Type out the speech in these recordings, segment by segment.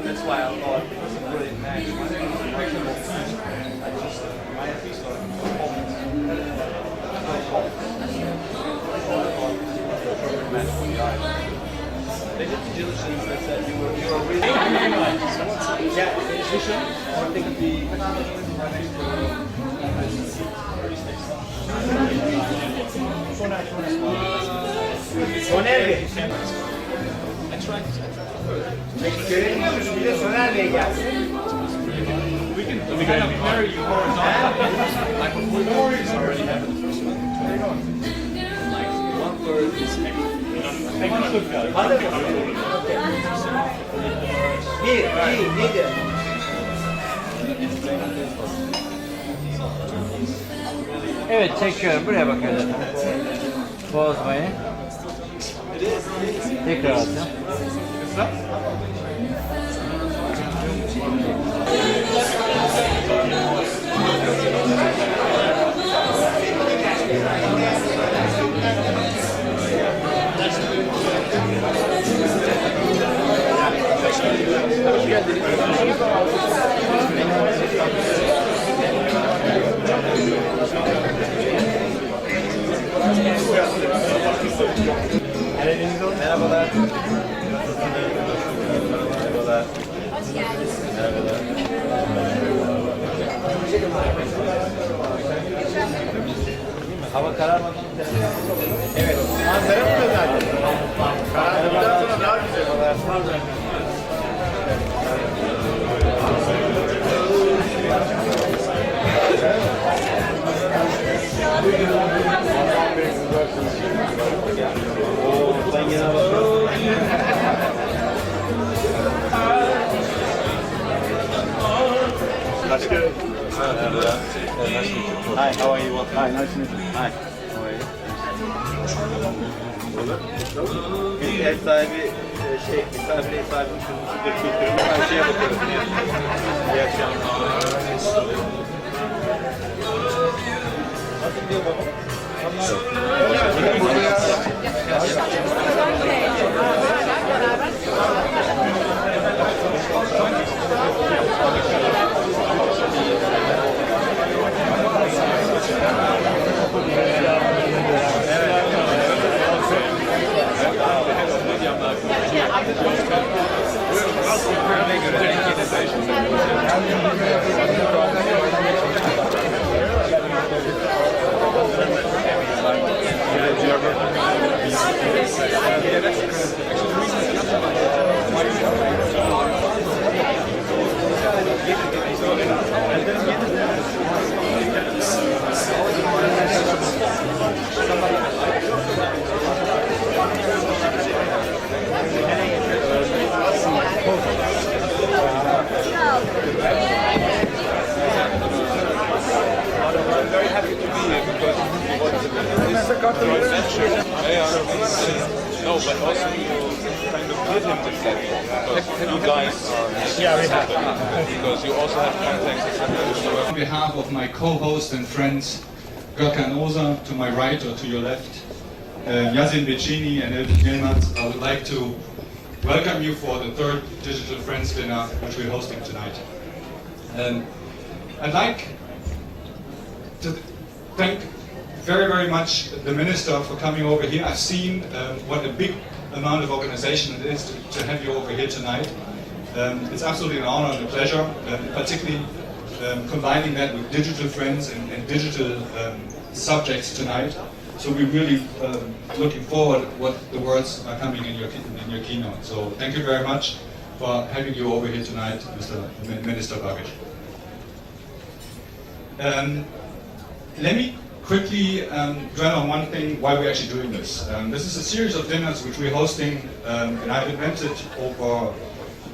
That's why I thought it was a brilliant match. They did the diligence that said you were really yeah, vision or they could be Soner Bey. I tried Görelim bir de Soner Bey gelsin. we can kind of marry you horizontally. Like before it's already happened the first one. Like 1/3 is Hadi bakalım. Bir, iki, yedi. Evet, çekiyorum. Buraya bakıyorum. Bozmayın. Tekrar atacağım. Merhabalar. Merhabalar. Hoş geldiniz. Merhabalar. Hava kararmadan. Evet. Manzara burada zaten. Kararmadan sonra daha güzel. Ben yine bakıyorum. That's good. Hi, how are you? Hi, nice to meet you. Hi, how are you? Biz ev sahibi, misafir ev sahibi kültürümüz her şeye bakıyoruz. İyi akşamlar. Nasıl gidiyor baba? No, but also you kind of give him the platform. You guys are because you also have contacts. On behalf of my co-host and friends Gökhan Oza to my right or to your left, Yazin Becini and Elvin Heilmann, I would like to welcome you for the third Digital Friends dinner which we're hosting tonight. I'd like to thank very much the Minister for coming over here. I've seen what a big amount of organization it is to have you over here tonight. It's absolutely an honor and a pleasure, particularly combining that with digital friends and digital subjects tonight. So we're really looking forward what the words are coming in your keynote. So thank you very much for having you over here tonight, Mr. Minister Babic. Let me quickly dwell on one thing why we're actually doing this. This is a series of dinners which we're hosting, and I've invented over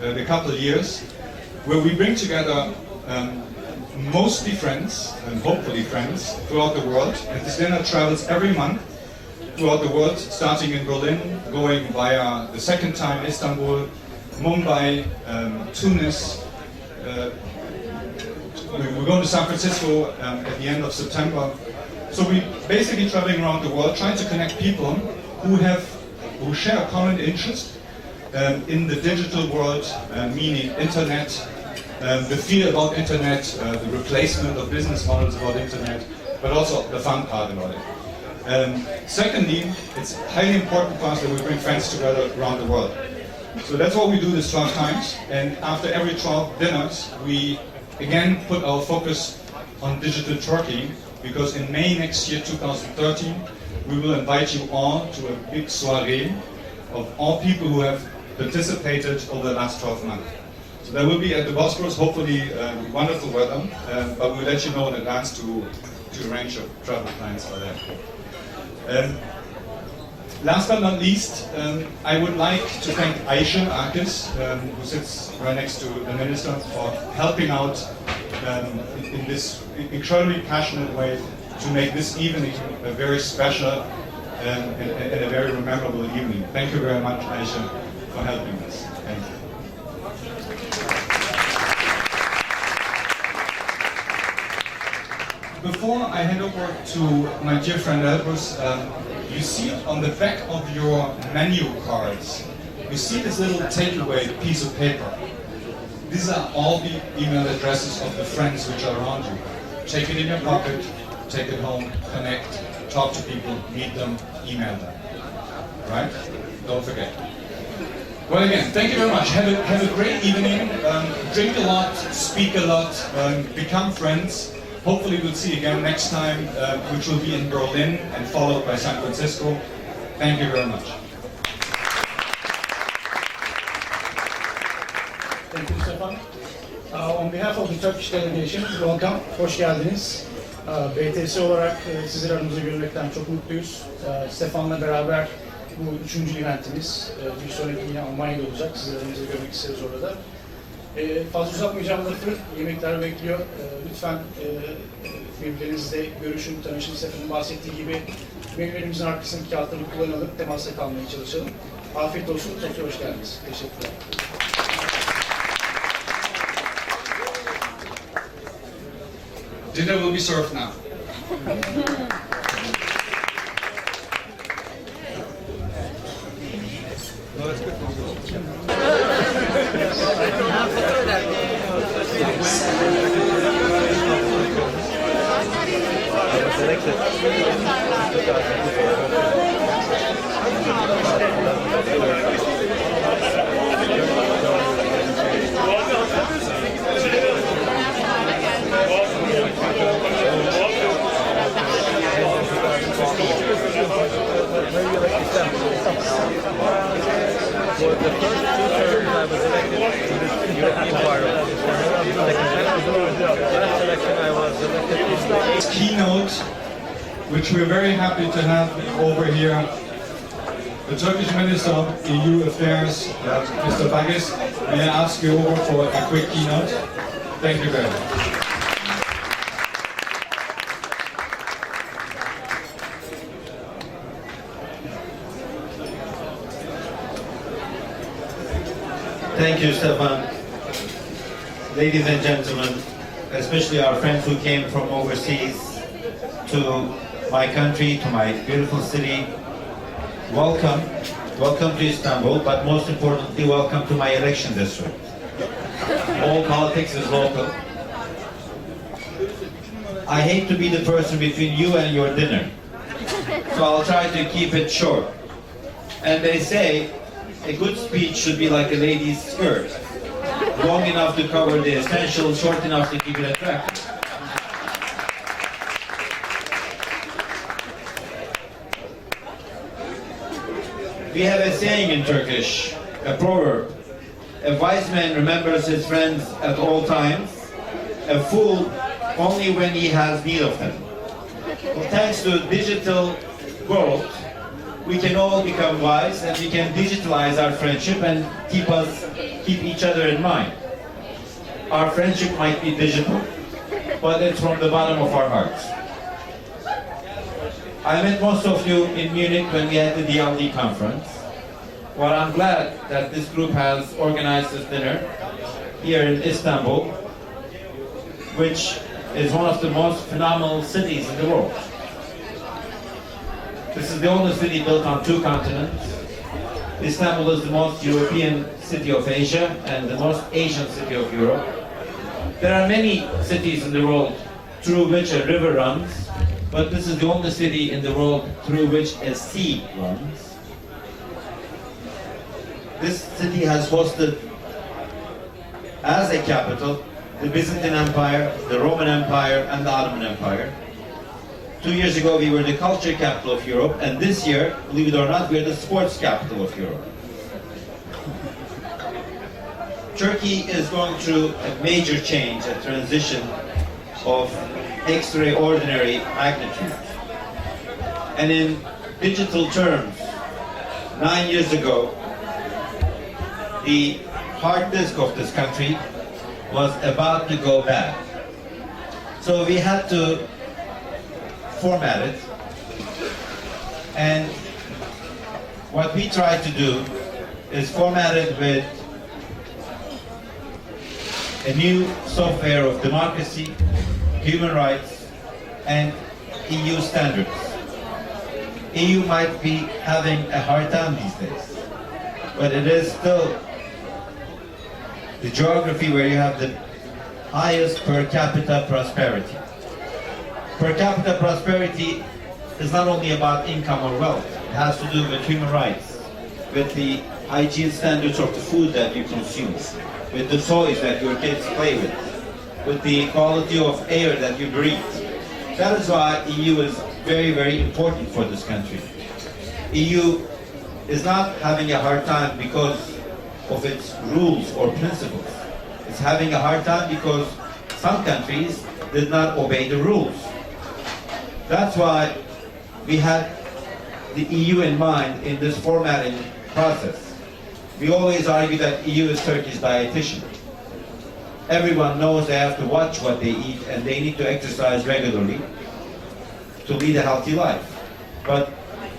the couple of years, where we bring together mostly friends, and hopefully friends, throughout the world. And this dinner travels every month throughout the world, starting in Berlin, going via the second time Istanbul, Mumbai, Tunis. We're going to San Francisco at the end of September. So we're basically traveling around the world, trying to connect people who share a common interest in the digital world, meaning internet, the fear about internet, the replacement of business models about internet, but also the fun part about it. Secondly, it's highly important for us that we bring friends together around the world. So that's what we do this 12 times, and after every 12 dinners, we again put our focus on digital Turkey, because in May next year, 2013, we will invite you all to a big soiree of all people who have participated over the last 12 months. So that will be at the Bosporus, hopefully wonderful weather, but we'll let you know in advance to arrange your travel plans for that. Last but not least, I would like to thank Aisha Akis, who sits right next to the Minister, for helping out in this incredibly passionate way to make this evening a very special and a very memorable evening. Thank you very much, Aisha, for helping us. Thank you. Before I hand over to my dear friend Elbrus, you see on the back of your menu cards, you see this little takeaway piece of paper. These are all the email addresses of the friends which are around you. Take it in your pocket, take it home, connect, talk to people, meet them, email them. Right? Don't forget. Well, again, thank you very much. Have a great evening. Drink a lot, speak a lot, become friends. Hopefully we'll see you again next time, which will be in Berlin and followed by San Francisco. Thank you very much. Thank you, Stefan. On behalf of the Turkish delegation, welcome, hoş geldiniz. BTS olarak sizleri aramızda görmekten çok mutluyuz. Stefan'la beraber bu 3. eventimiz, bir sonraki yine Almanya'da olacak. Sizleri aramızda görmek isteriz orada. Fazla uzatmayacağım lafı, yemekler bekliyor. Lütfen birbirlerinizle görüşün, tanışın. Stefan'ın bahsettiği gibi menülerimizin arkasındaki kağıtları kullanalım, temasta kalmaya çalışalım. Afiyet olsun, tekrar hoş geldiniz. Teşekkürler. Dinner will be served now. For the first 2 terms I was elected to this European Parliament. Last election I was elected to Keynote, which we're very happy to have over here, the Turkish Minister of EU Affairs, Mr. Bagis. May I ask you over for a quick keynote? Thank you very much. Thank you, Stefan. Ladies and gentlemen, especially our friends who came from overseas to my country, to my beautiful city, welcome. Welcome to Istanbul, but most importantly, welcome to my election district. All politics is local. I hate to be the person between you and your dinner, so I'll try to keep it short. And they say, a good speech should be like a lady's skirt, long enough to cover the essentials, short enough to keep it attractive. We have a saying in Turkish, a proverb. A wise man remembers his friends at all times, a fool only when he has need of them. Well, thanks to the digital world, we can all become wise and we can digitalize our friendship and keep each other in mind. Our friendship might be digital, but it's from the bottom of our hearts. I met most of you in Munich when we had the DFD conference. Well, I'm glad that this group has organized this dinner here in Istanbul, which is one of the most phenomenal cities in the world. This is the oldest city built on 2 continents. Istanbul is the most European city of Asia and the most Asian city of Europe. There are many cities in the world through which a river runs, but this is the only city in the world through which a sea runs. This city has hosted, as a capital, the Byzantine Empire, the Roman Empire, and the Ottoman Empire. 2 years ago, we were the culture capital of Europe, and this year, believe it or not, we are the sports capital of Europe. Turkey is going through a major change, a transition of extraordinary magnitude. And in digital terms, 9 years ago, the hard disk of this country was about to go bad. So we had to format it. And what we tried to do is format it with a new software of democracy, human rights, and EU standards. EU might be having a hard time these days, but it is still the geography where you have the highest per capita prosperity. Per capita prosperity is not only about income or wealth. It has to do with human rights, with the hygiene standards of the food that you consume, with the toys that your kids play with the quality of air that you breathe. That is why EU is very, very important for this country. EU is not having a hard time because of its rules or principles. It's having a hard time because some countries did not obey the rules. That's why we had the EU in mind in this formatting process. We always argue that EU is Turkey's dietitian. Everyone knows they have to watch what they eat and they need to exercise regularly to lead a healthy life. But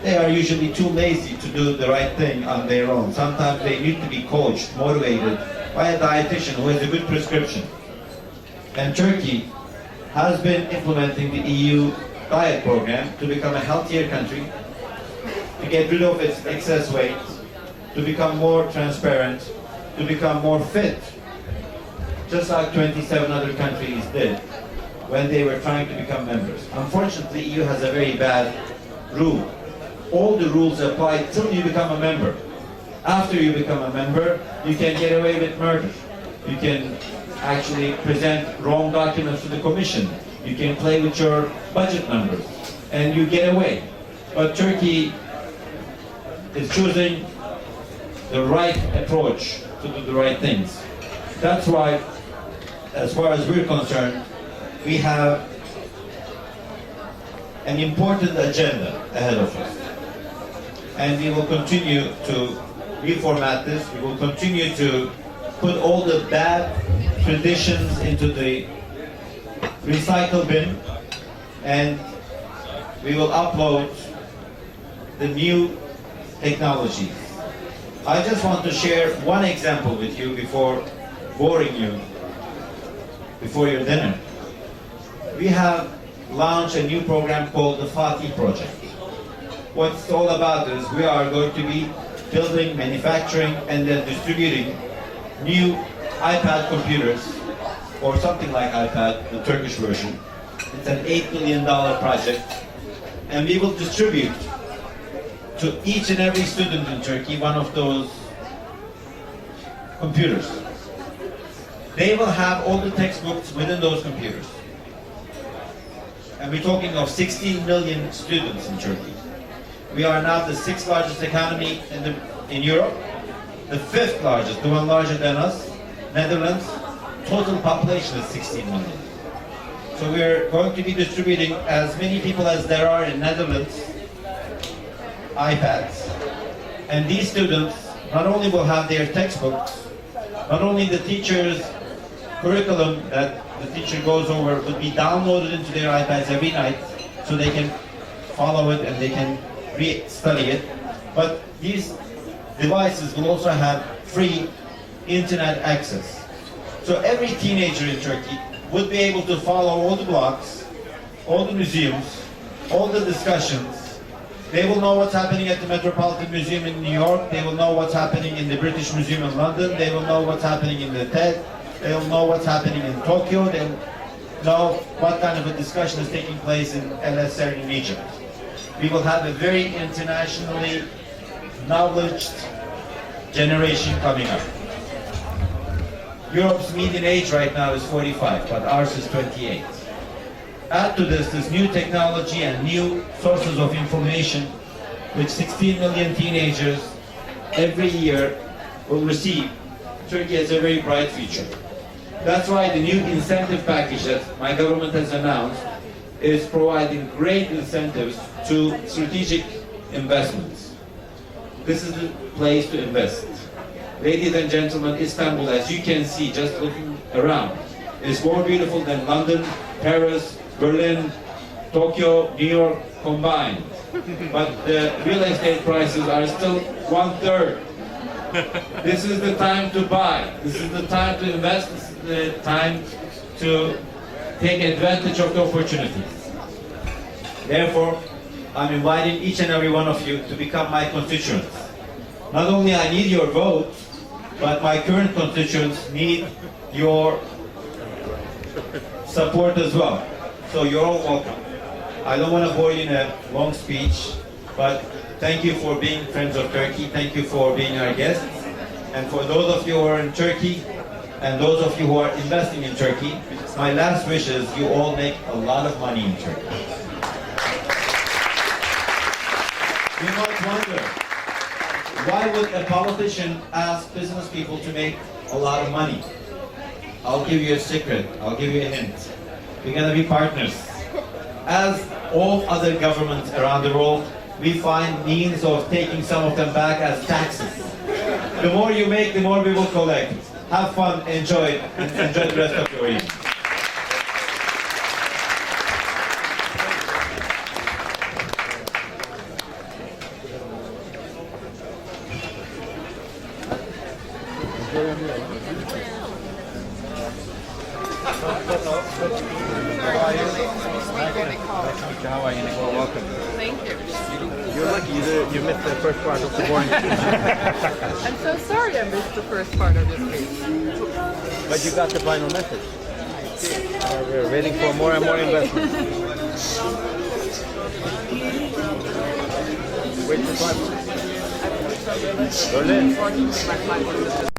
they are usually too lazy to do the right thing on their own. Sometimes they need to be coached, motivated by a dietitian who has a good prescription. And Turkey has been implementing the EU diet program to become a healthier country, to get rid of its excess weight, to become more transparent, to become more fit, just like 27 other countries did when they were trying to become members. Unfortunately, EU has a very bad rule. All the rules apply till you become a member. After you become a member, you can get away with murder. You can actually present wrong documents to the Commission. You can play with your budget numbers, and you get away. But Turkey is choosing the right approach to do the right things. That's why, as far as we're concerned, we have an important agenda ahead of us. And we will continue to reformat this. We will continue to put all the bad traditions into the recycle bin, and we will upload the new technologies. I just want to share one example with you before boring you before your dinner. We have launched a new program called the Fatih Project. What it's all about is we are going to be building, manufacturing, and then distributing new iPad computers, or something like iPad, the Turkish version. It's an $8 billion project, and we will distribute to each and every student in Turkey one of those computers. They will have all the textbooks within those computers. And we're talking of 16 million students in Turkey. We are now the 6th largest economy in Europe, the 5th largest, the one larger than us, Netherlands. Total population is 16 million. So we're going to be distributing as many people as there are in Netherlands iPads. And these students not only will have their textbooks, not only the teachers curriculum that the teacher goes over would be downloaded into their iPads every night so they can follow it and they can re-study it. But these devices will also have free internet access. So every teenager in Turkey would be able to follow all the blogs, all the museums, all the discussions. They will know what's happening at the Metropolitan Museum in New York. They will know what's happening in the British Museum in London. They will know what's happening in the TED. They will know what's happening in Tokyo. They will know what kind of a discussion is taking place in El Azhar in Egypt. We will have a very internationally knowledged generation coming up. Europe's median age right now is 45, but ours is 28. Add to this new technology and new sources of information, which 16 million teenagers every year will receive. Turkey has a very bright future. That's why the new incentive package that my government has announced is providing great incentives to strategic investments. This is the place to invest. Ladies and gentlemen, Istanbul, as you can see, just looking around, is more beautiful than London, Paris, Berlin, Tokyo, New York combined. But the real estate prices are still 1/3. This is the time to buy. This is the time to invest. This is the time to take advantage of the opportunities. Therefore, I'm inviting each and every one of you to become my constituents. Not only I need your vote, but my current constituents need your support as well. So you're all welcome. I don't want to bore you in a long speech, but thank you for being friends of Turkey. Thank you for being our guests. And for those of you who are in Turkey, and those of you who are investing in Turkey, my last wish is you all make a lot of money in Turkey. You might wonder, why would a politician ask business people to make a lot of money? I'll give you a secret. I'll give you a hint. We're going to be partners. As all other governments around the world, we find means of taking some of them back as taxes. The more you make, the more we will collect. Have fun, enjoy, and enjoy the rest of your evening. How are you, Nicole? Welcome. Thank you. You're lucky you missed the first part of the boring speech. I'm so sorry I missed the first part of your speech. But you got the final message. We're waiting for more and more investment. Wait for 5 minutes. Berlin.